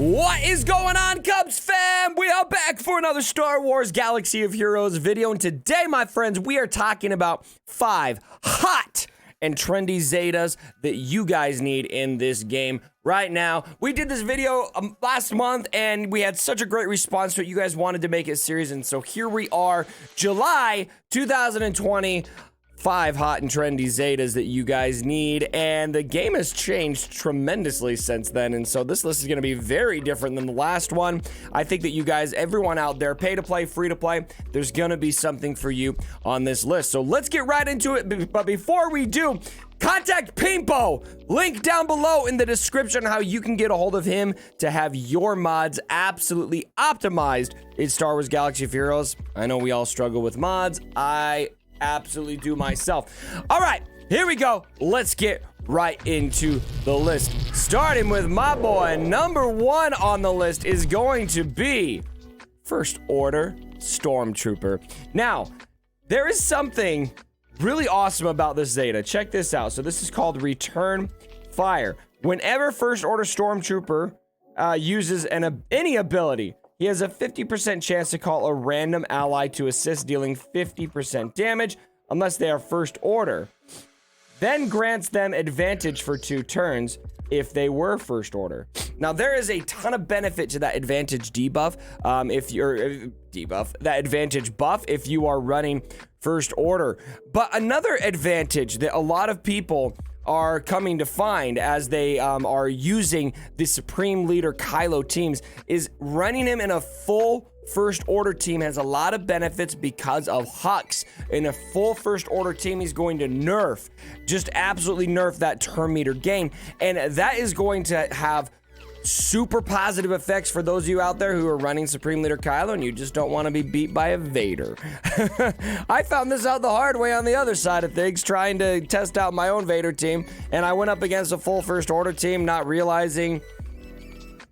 What is going on, Cubs fam? We are back for another Star Wars Galaxy of Heroes video, and today, my friends, we are talking about 5 hot and trendy Zetas that you guys need in this game right now. We did this video last month, and we had such a great response to it. You guys wanted to make it serious, and so here we are, July 2020. 5 hot and trendy Zetas that you guys need, and the game has changed tremendously since then, and so this list is going to be very different than the last one. I think that you guys, everyone out there, pay to play, free to play, there's going to be something for you on this list. So let's get right into it, but before we do, contact Pimpo, link down below in the description how you can get a hold of him to have your mods absolutely optimized in Star Wars Galaxy of Heroes. I know we all struggle with mods. I absolutely do myself. All right, here we go. Let's get right into the list. Starting with my boy, number 1 on the list is going to be First Order Stormtrooper. Now, there is something really awesome about this Zeta. Check this out. So this is called Return Fire. Whenever First Order Stormtrooper uses any ability, he has a 50% chance to call a random ally to assist, dealing 50% damage, unless they are First Order. Then grants them advantage for 2 turns if they were First Order. Now, there is a ton of benefit to that advantage debuff, that advantage buff if you are running First Order. But another advantage that a lot of people are coming to find as they are using the Supreme Leader Kylo teams is running him in a full First Order team has a lot of benefits because of Hux. In a full First Order team, he's going to just absolutely nerf that turn meter gain, and that is going to have super positive effects for those of you out there who are running Supreme Leader Kylo and you just don't want to be beat by a Vader. I found this out the hard way on the other side of things, trying to test out my own Vader team, and I went up against a full First Order team, not realizing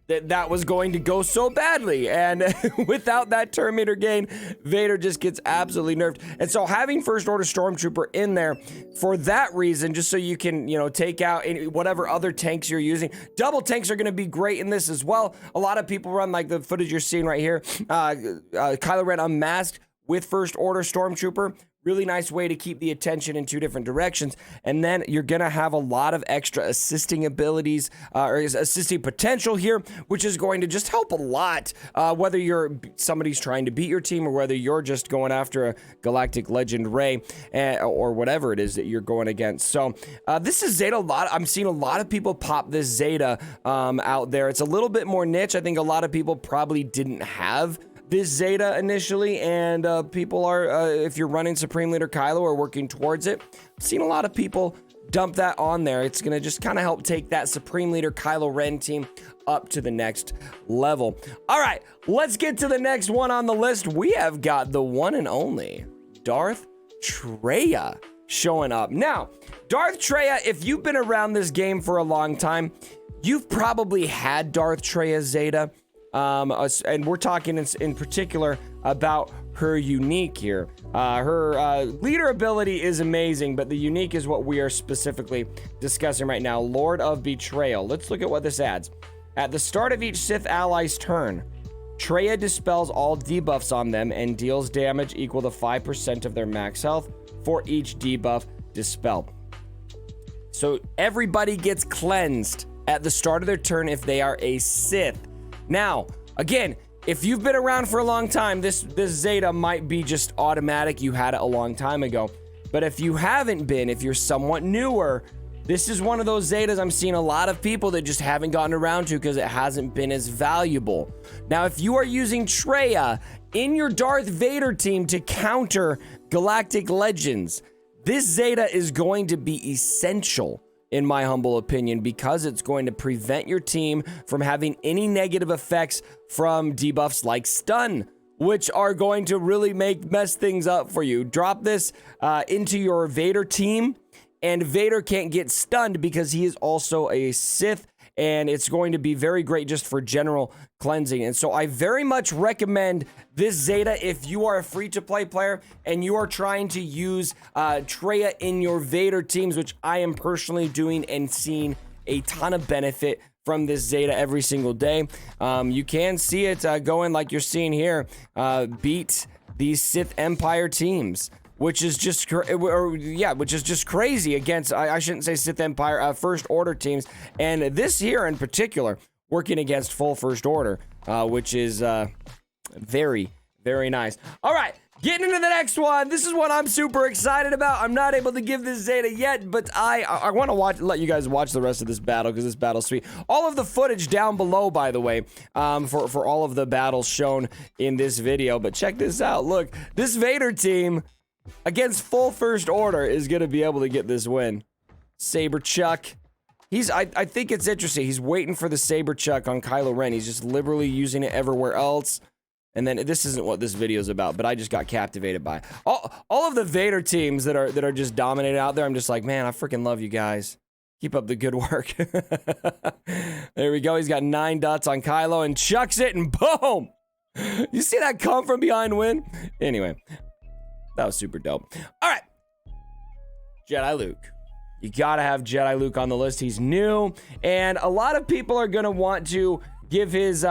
that was going to go so badly, and without that turn meter gain, Vader just gets absolutely nerfed. And so having First Order Stormtrooper in there for that reason, just so you can, take out whatever other tanks you're using. Double tanks are going to be great in this as well. A lot of people run, like the footage you're seeing right here, Kylo Ren unmasked with First Order Stormtrooper. Really nice way to keep the attention in 2 different directions. And then you're going to have a lot of extra assisting abilities or assisting potential here, which is going to just help a lot, whether somebody's trying to beat your team or whether you're just going after a Galactic Legend Rey or whatever it is that you're going against. So this is Zeta. I'm seeing a lot of people pop this Zeta out there. It's a little bit more niche. I think a lot of people probably didn't have this Zeta initially, and people are, if you're running Supreme Leader Kylo or working towards it, I've seen a lot of people dump that on there. It's gonna just kind of help take that Supreme Leader Kylo Ren team up to the next level. All right, let's get to the next one on the list. We have got the one and only Darth TRAI showing up. Now, Darth TRAI, if you've been around this game for a long time, you've probably had Darth TRAI Zeta. And we're talking in particular about her unique here. Her leader ability is amazing, but the unique is what we are specifically discussing right now. Lord of Betrayal. Let's look at what this adds. At the start of each Sith ally's turn, TRAI dispels all debuffs on them and deals damage equal to 5% of their max health for each debuff dispelled. So everybody gets cleansed at the start of their turn if they are a Sith. Now, again, if you've been around for a long time, this Zeta might be just automatic. You had it a long time ago. But if you haven't been, if you're somewhat newer, this is one of those Zetas I'm seeing a lot of people that just haven't gotten around to because it hasn't been as valuable. Now, if you are using TRAI in your Darth Vader team to counter Galactic Legends, this Zeta is going to be essential, in my humble opinion, because it's going to prevent your team from having any negative effects from debuffs like stun, which are going to really mess things up for you. Drop this into your Vader team, and Vader can't get stunned because he is also a Sith, and it's going to be very great just for general cleansing. And so I very much recommend this Zeta if you are a free-to-play player and you are trying to use TRAI in your Vader teams, which I am personally doing and seeing a ton of benefit from this Zeta every single day. You can see it going like you're seeing here, beat these Sith Empire teams, which is just crazy against, I shouldn't say Sith Empire, First Order teams, and this here in particular, working against full First Order, which is very, very nice. All right, getting into the next one. This is what I'm super excited about. I'm not able to give this Zeta yet, but I want to let you guys watch the rest of this battle, because this battle's sweet. All of the footage down below, by the way, for all of the battles shown in this video. But check this out. Look, this Vader team against full First Order is going to be able to get this win. Saber Chuck. I think it's interesting. He's waiting for the Saber Chuck on Kylo Ren. He's just liberally using it everywhere else. And then this isn't what this video is about, but I just got captivated by all of the Vader teams that are just dominating out there. I'm just like, man, I freaking love you guys. Keep up the good work. There we go. He's got 9 dots on Kylo and chucks it, and boom! You see that come from behind win? Anyway, that was super dope. All right, Jedi Luke. You gotta have Jedi Luke on the list. He's new, and a lot of people are gonna want to give his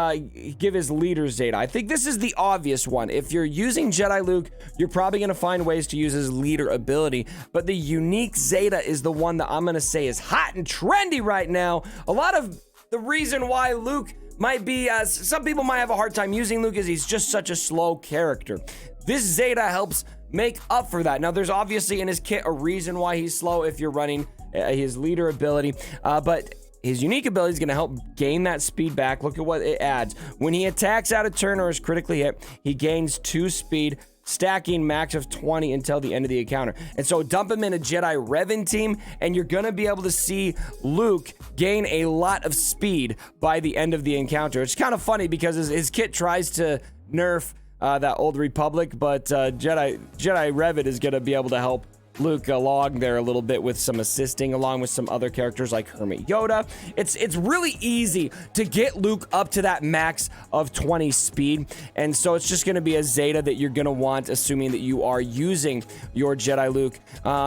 leader Zeta. I think this is the obvious one. If you're using Jedi Luke, you're probably gonna find ways to use his leader ability, but the unique Zeta is the one that I'm gonna say is hot and trendy right now. A lot of the reason why Luke might be, some people might have a hard time using Luke, is he's just such a slow character. This Zeta helps make up for that. Now, there's obviously in his kit a reason why he's slow if you're running his leader ability, but his unique ability is going to help gain that speed back. Look at what it adds. When he attacks out of turn or is critically hit, he gains 2 speed, stacking max of 20 until the end of the encounter. And so dump him in a Jedi Revan team, and you're going to be able to see Luke gain a lot of speed by the end of the encounter. It's kind of funny because his kit tries to nerf that old Republic, but Jedi Revan is going to be able to help Luke along there a little bit with some assisting, along with some other characters like Hermit Yoda. It's really easy to get Luke up to that max of 20 speed, and so it's just going to be a Zeta that you're going to want, assuming that you are using your Jedi Luke.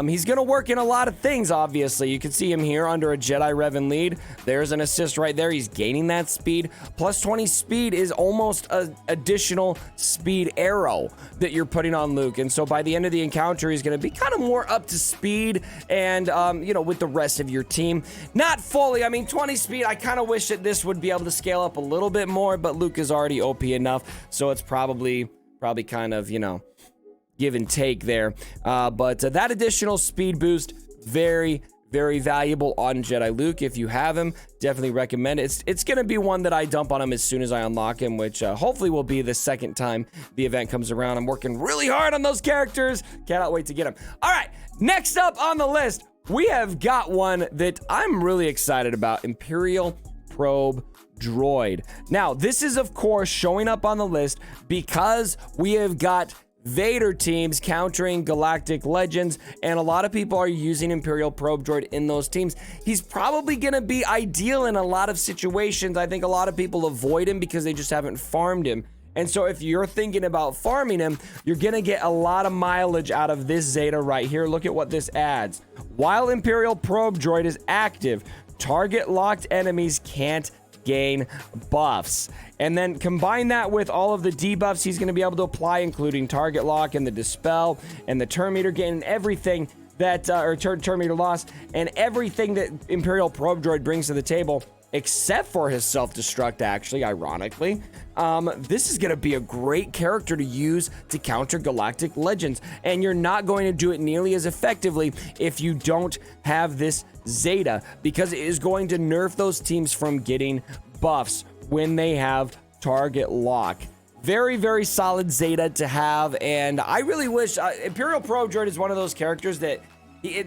He's going to work in a lot of things, obviously. You can see him here under a Jedi Revan lead. There's an assist right there. He's gaining that speed. Plus 20 speed is almost an additional speed arrow that you're putting on Luke, and so by the end of the encounter, he's going to be kind of more up to speed and with the rest of your team. Not fully. I mean, 20 speed, I kind of wish that this would be able to scale up a little bit more, but Luke is already OP enough, so it's probably kind of, give and take there. But that additional speed boost, very, very valuable on Jedi Luke. If you have him, definitely recommend it. It's going to be one that I dump on him as soon as I unlock him, which hopefully will be the second time the event comes around. I'm working really hard on those characters. Cannot wait to get them. All right, next up on the list, we have got one that I'm really excited about, Imperial Probe Droid. Now, this is, of course, showing up on the list because we have got Vader teams countering Galactic Legends, and a lot of people are using Imperial Probe Droid in those teams. He's probably going to be ideal in a lot of situations. I think a lot of people avoid him because they just haven't farmed him. And so if you're thinking about farming him, you're going to get a lot of mileage out of this Zeta right here. Look at what this adds. While Imperial Probe Droid is active, target locked enemies can't gain buffs. And then combine that with all of the debuffs he's going to be able to apply, including target lock and the dispel and the turn meter gain and everything that turn meter loss and everything that Imperial Probe Droid brings to the table, except for his self-destruct, actually, ironically. This is going to be a great character to use to counter Galactic Legends, and you're not going to do it nearly as effectively if you don't have this Zeta, because it is going to nerf those teams from getting buffs when they have target lock. Very, very solid Zeta to have, and I really wish Imperial Probe Droid is one of those characters that he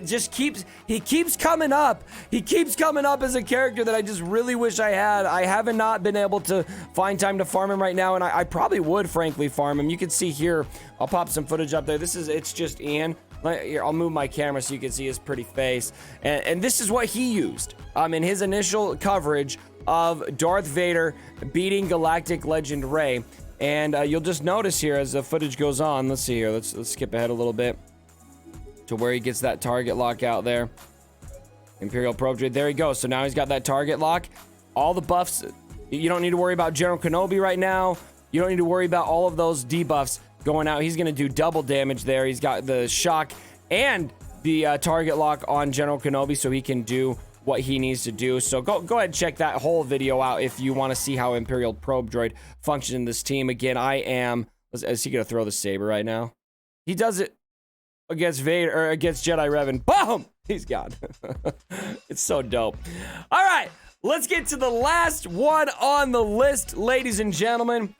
keeps coming up. He keeps coming up as a character that I just really wish I had. I haven't not been able to find time to farm him right now, and I probably would, frankly, farm him. You can see here, I'll pop some footage up there. It's just Ian. Here, I'll move my camera so you can see his pretty face. And this is what he used in his initial coverage of Darth Vader beating Galactic Legend Rey. And you'll just notice here as the footage goes on. Let's see here. Let's skip ahead a little bit to where he gets that target lock out there. Imperial Probe Droid. There he goes. So now he's got that target lock. all the buffs. You don't need to worry about General Kenobi right now. You don't need to worry about all of those debuffs going out. He's going to do double damage there. He's got the shock and the target lock on General Kenobi, so he can do what he needs to do. So go ahead and check that whole video out if you want to see how Imperial Probe Droid functions in this team. Again, I am... Is he going to throw the saber right now? He does it against Vader, or against Jedi Revan. Boom! He's gone. It's so dope. All right, let's get to the last one on the list, ladies and gentlemen.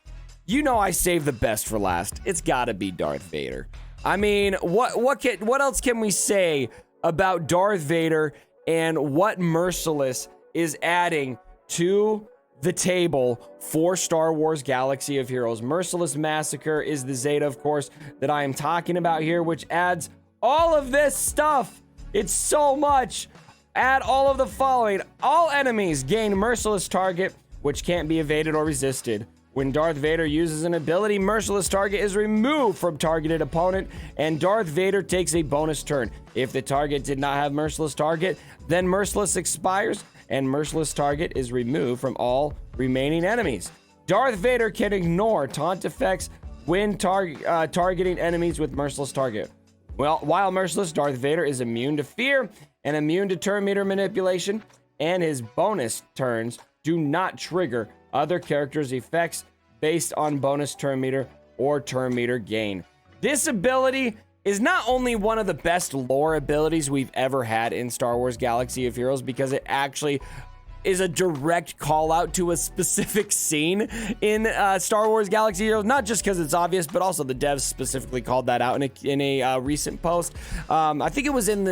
You know I saved the best for last. It's got to be Darth Vader. I mean, what else can we say about Darth Vader and what Merciless is adding to the table for Star Wars Galaxy of Heroes? Merciless Massacre is the Zeta, of course, that I am talking about here, which adds all of this stuff. It's so much. Add all of the following. All enemies gain Merciless Target, which can't be evaded or resisted. When Darth Vader uses an ability, Merciless Target is removed from targeted opponent, and Darth Vader takes a bonus turn. If the target did not have Merciless Target, then Merciless expires, and Merciless Target is removed from all remaining enemies. Darth Vader can ignore taunt effects when targeting enemies with Merciless Target. Well, while Merciless, Darth Vader is immune to fear and immune to turn meter manipulation, and his bonus turns do not trigger other characters' effects based on bonus turn meter or turn meter gain. This ability is not only one of the best lore abilities we've ever had in Star Wars Galaxy of Heroes, because it actually is a direct call out to a specific scene in Star Wars Galaxy of Heroes, not just because it's obvious, but also the devs specifically called that out in a recent post. I think it was in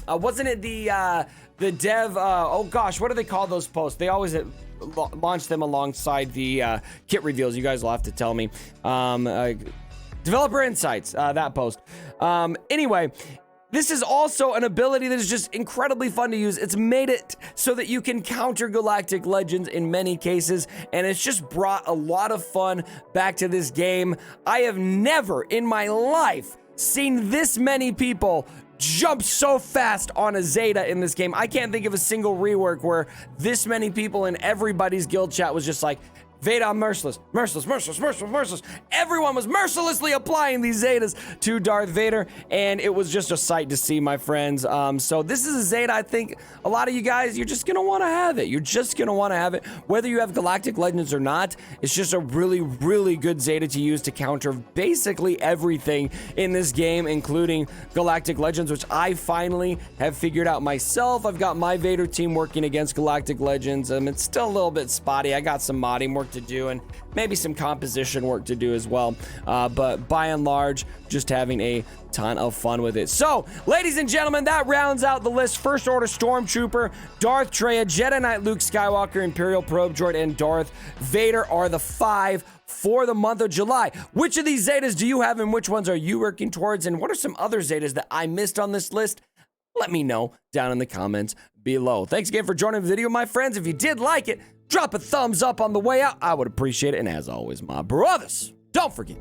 wasn't it the dev, oh gosh, what do they call those posts? They always launch them alongside the kit reveals. You guys will have to tell me. Developer Insights, that post. Anyway, this is also an ability that is just incredibly fun to use. It's made it so that you can counter Galactic Legends in many cases, and it's just brought a lot of fun back to this game. I have never in my life seen this many people jump so fast on a Zeta in this game. I can't think of a single rework where this many people in everybody's guild chat was just like, Vader Merciless, Merciless, Merciless, Merciless, Merciless. Everyone was mercilessly applying these Zetas to Darth Vader, and it was just a sight to see, my friends. So this is a Zeta I think a lot of you guys, you're just going to want to have it. You're just going to want to have it. Whether you have Galactic Legends or not, it's just a really, really good Zeta to use to counter basically everything in this game, including Galactic Legends, which I finally have figured out myself. I've got my Vader team working against Galactic Legends. It's still a little bit spotty. I got some modding work to do and maybe some composition work to do as well, but by and large, just having a ton of fun with it. So, ladies and gentlemen, that rounds out the list. First Order Stormtrooper, Darth TRAI, Jedi Knight Luke Skywalker, Imperial Probe Droid, and Darth Vader are the 5 for the month of July. Which of these Zetas do you have, and which ones are you working towards, and what are some other Zetas that I missed on this list? Let me know down in the comments below. Thanks again for joining the video, my friends. If you did like it, drop a thumbs up on the way out. I would appreciate it. And as always, my brothers, don't forget